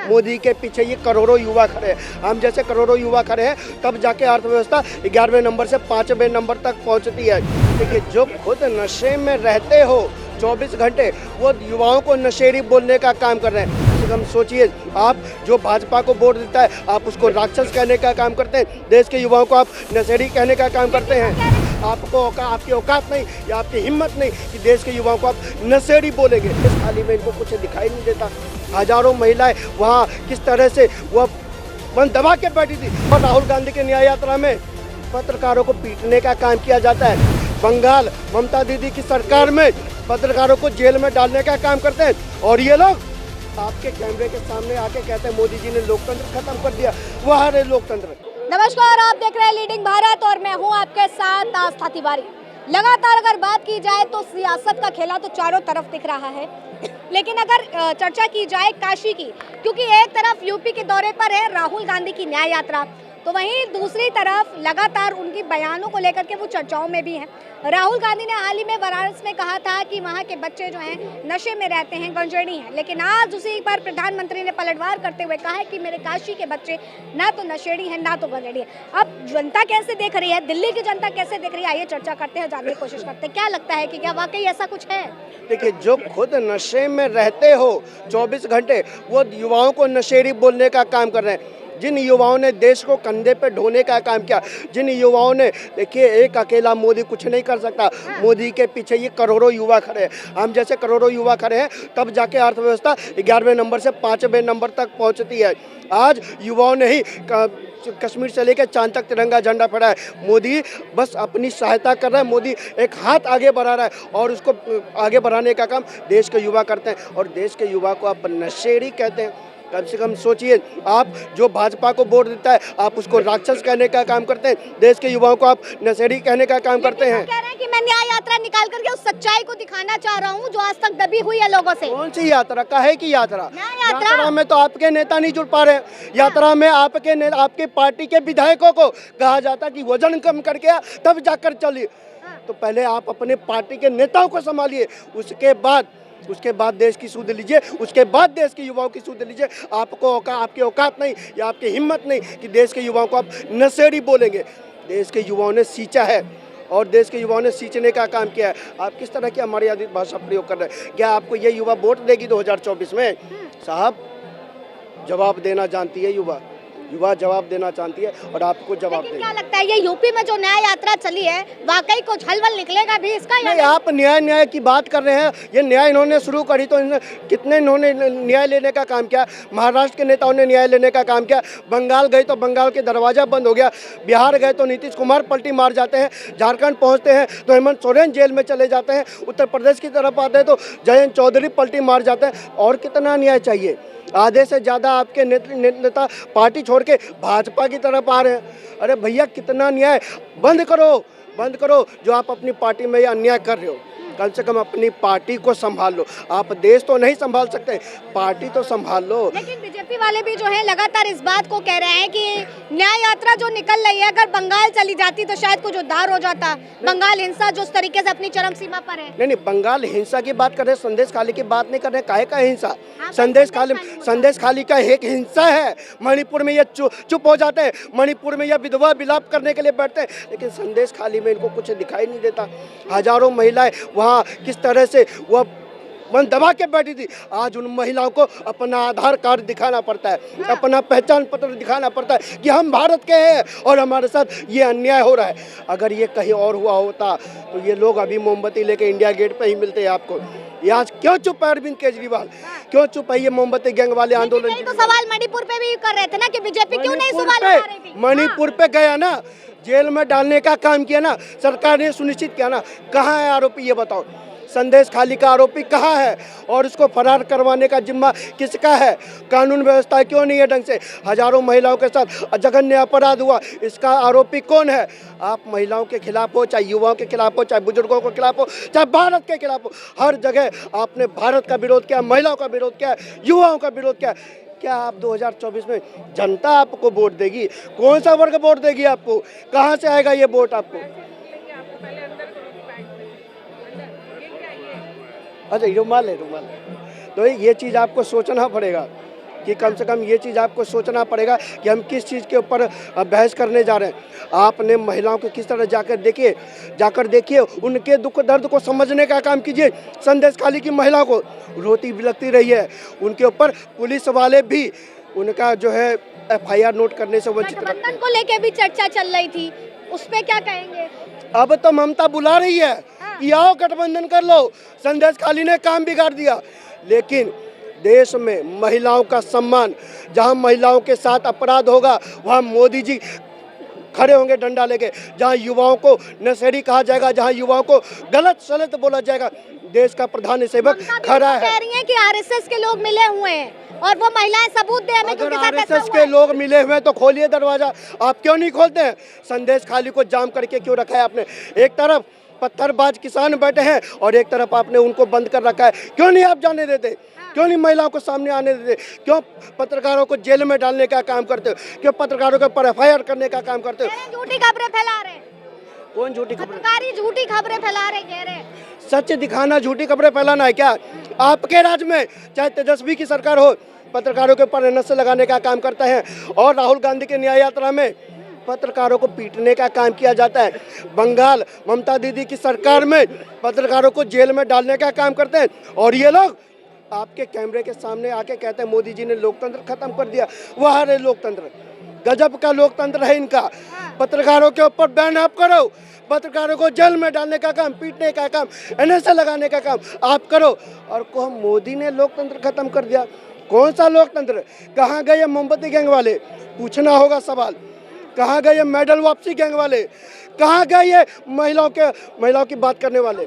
मोदी के पीछे ये करोड़ों युवा खड़े हैं। हम जैसे करोड़ों युवा खड़े हैं, तब जाके अर्थव्यवस्था 11वें नंबर से 5वें नंबर तक पहुंचती है। देखिए, जो खुद नशे में रहते हो 24 घंटे, वो युवाओं को नशेड़ी बोलने का काम कर रहे हैं। हम सोचिए, आप जो भाजपा को वोट देता है, आप उसको राक्षस कहने का काम करते हैं। देश के युवाओं को आप नशेड़ी कहने का काम करते हैं। आपकी औकात नहीं या आपकी हिम्मत नहीं कि देश के युवाओं को आप नशेड़ी बोलेंगे। इस थाली में इनको कुछ दिखाई नहीं देता। हजारों महिलाएं वहाँ किस तरह से वह मन दबा के बैठी थी। और राहुल गांधी के न्याय यात्रा में पत्रकारों को पीटने का काम किया जाता है। बंगाल ममता दीदी की सरकार में पत्रकारों को जेल में डालने का काम करते हैं। और ये लोग आपके कैमरे के सामने आके कहते हैं मोदी जी ने लोकतंत्र खत्म कर दिया। वह है लोकतंत्र। नमस्कार, आप देख रहे हैं लीडिंग भारत और मैं हूं आपके साथ आस्था तिवारी। लगातार अगर बात की जाए तो सियासत का खेला तो चारों तरफ दिख रहा है, लेकिन अगर चर्चा की जाए काशी की, क्योंकि एक तरफ यूपी के दौरे पर है राहुल गांधी की न्याय यात्रा, तो वहीं दूसरी तरफ लगातार उनकी बयानों को लेकर के वो चर्चाओं में भी हैं। राहुल गांधी ने हाल ही में वाराणसी में कहा था कि वहाँ के बच्चे जो हैं नशे में रहते हैं, गंजेड़ी हैं, लेकिन आज उसी पर प्रधानमंत्री ने पलटवार करते हुए कहा है कि मेरे काशी के बच्चे ना तो नशेड़ी हैं ना तो गंजेड़ी हैं। अब जनता कैसे देख रही है, दिल्ली की जनता कैसे देख रही है, आइए चर्चा करते हैं, जानने की कोशिश करते हैं। क्या लगता है कि क्या वाकई ऐसा कुछ है? देखिए, जो खुद नशे में रहते हो 24 घंटे, वो युवाओं को नशेड़ी बोलने का काम कर रहे हैं। जिन युवाओं ने देश को कंधे पे ढोने का काम किया, जिन युवाओं ने, देखिए, एक अकेला मोदी कुछ नहीं कर सकता। मोदी के पीछे ये करोड़ों युवा खड़े हैं। हम जैसे करोड़ों युवा खड़े हैं, तब जाके अर्थव्यवस्था 11वें नंबर से 5वें नंबर तक पहुंचती है। आज युवाओं ने ही कश्मीर से लेकर चांद तक तिरंगा झंडा फहराया है। मोदी बस अपनी सहायता कर रहा है। मोदी एक हाथ आगे बढ़ा रहा है और उसको आगे बढ़ाने का काम देश के युवा करते हैं। और देश के युवा को आप नशेड़ी कहते हैं। कम से कम सोचिए, आप जो भाजपा को वोट देता है, आप उसको राक्षस कहने का काम करते हैं। देश के युवाओं को आप नशेड़ी कहने का काम करते हैं। कह रहे हैं कि मैं न्याय यात्रा निकाल करके उस सच्चाई को दिखाना चाह रहा हूं जो आज तक दबी हुई है लोगों से। कौन सी यात्रा? काहे की यात्रा? यात्रा में तो आपके नेता नहीं जुड़ पा रहे हैं। यात्रा में आपके पार्टी के विधायकों को कहा जाता कि वजन कम करके तब जाकर चलिए। तो पहले आप अपने पार्टी के नेताओं को संभालिए, उसके बाद देश की सुध लीजिए, उसके बाद देश के युवाओं की सुध लीजिए। आपकी औकात नहीं या आपकी हिम्मत नहीं कि देश के युवाओं को आप नशेड़ी बोलेंगे। देश के युवाओं ने सींचा है और देश के युवाओं ने सींचने का काम किया है। आप किस तरह की अमर्यादित भाषा प्रयोग कर रहे हैं? क्या आपको ये युवा वोट देगी 2024 में? साहब, जवाब देना जानती है युवा जवाब देना चाहती है और आपको जवाब देना। क्या लगता है ये यूपी में जो न्याय यात्रा चली है, वाकई कुछ हलवल निकलेगा भी इसका? नहीं, आप न्याय की बात कर रहे हैं। ये न्याय इन्होंने शुरू करी तो कितने इन्होंने न्याय लेने का काम किया। महाराष्ट्र के नेताओं ने न्याय लेने का काम किया। बंगाल गए तो बंगाल के दरवाजा बंद हो गया। बिहार गए तो नीतीश कुमार पलटी मार जाते हैं। झारखंड पहुँचते हैं तो हेमंत सोरेन जेल में चले जाते हैं। उत्तर प्रदेश की तरफ आते हैं तो जयंत चौधरी पलटी मार जाते हैं। और कितना न्याय चाहिए? आधे से ज़्यादा आपके नेता पार्टी छोड़ के भाजपा की तरफ आ रहे हैं। अरे भैया, कितना न्याय? बंद करो जो आप अपनी पार्टी में ये अन्याय कर रहे हो। कम से कम अपनी पार्टी को संभाल लो। आप देश तो नहीं संभाल सकते, पार्टी तो संभाल लो। लेकिन बीजेपी वाले भी जो है लगातार इस बात को कह रहे हैं कि न्याय यात्रा जो निकल रही है, अगर बंगाल चली जाती तो शायद कुछ उद्धार हो जाता। बंगाल हिंसा जो तरीके से अपनी चरम सीमा पर है। नहीं, बंगाल हिंसा की बात कर रहे हैं, संदेश खाली की बात नहीं कर रहे। काहे का हिंसा? संदेश खाली का एक हिंसा है। मणिपुर में ये चुप हो जाते हैं, मणिपुर में ये विधवा विलाप करने के लिए बैठते हैं, लेकिन संदेश खाली में इनको कुछ दिखाई नहीं देता। हजारों महिलाएं वहाँ किस तरह से वह मन दबा के बैठी थी। आज उन महिलाओं को अपना आधार कार्ड दिखाना पड़ता है, अपना पहचान पत्र दिखाना पड़ता है कि हम भारत के हैं और हमारे साथ ये अन्याय हो रहा है। अगर ये कहीं और हुआ होता तो ये लोग अभी मोमबत्ती लेके इंडिया गेट पे ही मिलते हैं आपको। ये आज क्यों चुप है अरविंद केजरीवाल? क्यों चुप है ये मोमबत्ती गैंग वाले आंदोलन? तो सवाल मणिपुर पे भी कर रहे थे ना कि बीजेपी क्यों नहीं सवाल उठा रही थी? मणिपुर पे गया ना, जेल में डालने का काम किया ना, सरकार ने सुनिश्चित किया ना। कहाँ है आरोपी? ये बताओ। संदेश खाली का आरोपी कहाँ है और उसको फरार करवाने का जिम्मा किसका है? कानून व्यवस्था क्यों नहीं है ढंग से? हजारों महिलाओं के साथ जघन्य अपराध हुआ, इसका आरोपी कौन है? आप महिलाओं के खिलाफ हो, चाहे युवाओं के खिलाफ हो, चाहे बुजुर्गों के खिलाफ हो, चाहे भारत के खिलाफ हो, हर जगह आपने भारत का विरोध किया, महिलाओं का विरोध किया, युवाओं का विरोध किया। क्या आप 2024 में जनता आपको वोट देगी? कौन सा वर्ग वोट देगी आपको? कहाँ से आएगा ये वोट आपको? अच्छा, रुमाल है। तो ये चीज़ आपको सोचना पड़ेगा। कि कम से कम ये चीज़ आपको सोचना पड़ेगा कि हम किस चीज़ के ऊपर बहस करने जा रहे हैं। आपने महिलाओं को किस तरह जाकर देखिए उनके दुख दर्द को समझने का काम कीजिए। संदेश खाली की महिलाओं को रोती बिलखती रही है, उनके ऊपर पुलिस वाले भी उनका जो है FIR नोट करने से वंचित रखते गठबंधन हैं। को लेके भी चर्चा चल रही थी, उस पे क्या कहेंगे? अब तो ममता बुला रही है कि आओ गठबंधन कर लो। संदेश खाली ने काम बिगाड़ दिया, लेकिन देश में महिलाओं का सम्मान, जहां महिलाओं के साथ अपराध होगा वहां मोदी जी खड़े होंगे डंडा लेके। जहां युवाओं को नशेड़ी कहा जाएगा, जहां युवाओं को गलत सलत बोला जाएगा, देश का प्रधान सेवक खड़ा है। कह रही हैं कि RSS के लोग मिले हुए हैं और वो महिलाएं सबूत दे हमें अगर उनके साथ ऐसा RSS हुआ के है। लोग मिले हुए हैं तो खोलिए दरवाजा, आप क्यों नहीं खोलते हैं? संदेश खाली को जाम करके क्यों रखा है आपने? एक तरफ पत्थरबाज किसान बैठे हैं और एक तरफ आपने उनको बंद कर रखा है। क्यों नहीं आप जाने देते? क्यों नहीं महिलाओं को सामने आने देते? क्यों पत्रकारों को जेल में डालने का काम करते हो? क्यों पत्रकारों के ऊपर FIR करने का काम करते हो? कह रहे हैं झूठी खबरें फैला रहे हैं, कौन झूठी खबरें? पत्रकारी झूठी खबरें फैला रहे, कह रहे हैं। सच दिखाना झूठी खबरें फैलाना है क्या? आपके राज्य में चाहे तेजस्वी की सरकार हो, पत्रकारों के ऊपर नशे लगाने का काम करता है, और राहुल गांधी की न्याय यात्रा में पत्रकारों को पीटने का काम किया जाता है। बंगाल ममता दीदी की सरकार में पत्रकारों को जेल में डालने का काम करते हैं, और ये लोग आपके कैमरे के सामने आके कहते हैं मोदी जी ने लोकतंत्र खत्म कर दिया। वह है लोकतंत्र, गजब का लोकतंत्र है इनका। पत्रकारों के ऊपर बैन आप करो, पत्रकारों को जेल में डालने का काम, पीटने का काम, NSA लगाने का काम आप करो, और को मोदी ने लोकतंत्र खत्म कर दिया। कौन सा लोकतंत्र? कहाँ गए ये मोमबत्ती गैंग वाले? पूछना होगा सवाल। कहाँ गए ये मेडल वापसी गैंग वाले? कहाँ गए ये महिलाओं की बात करने वाले?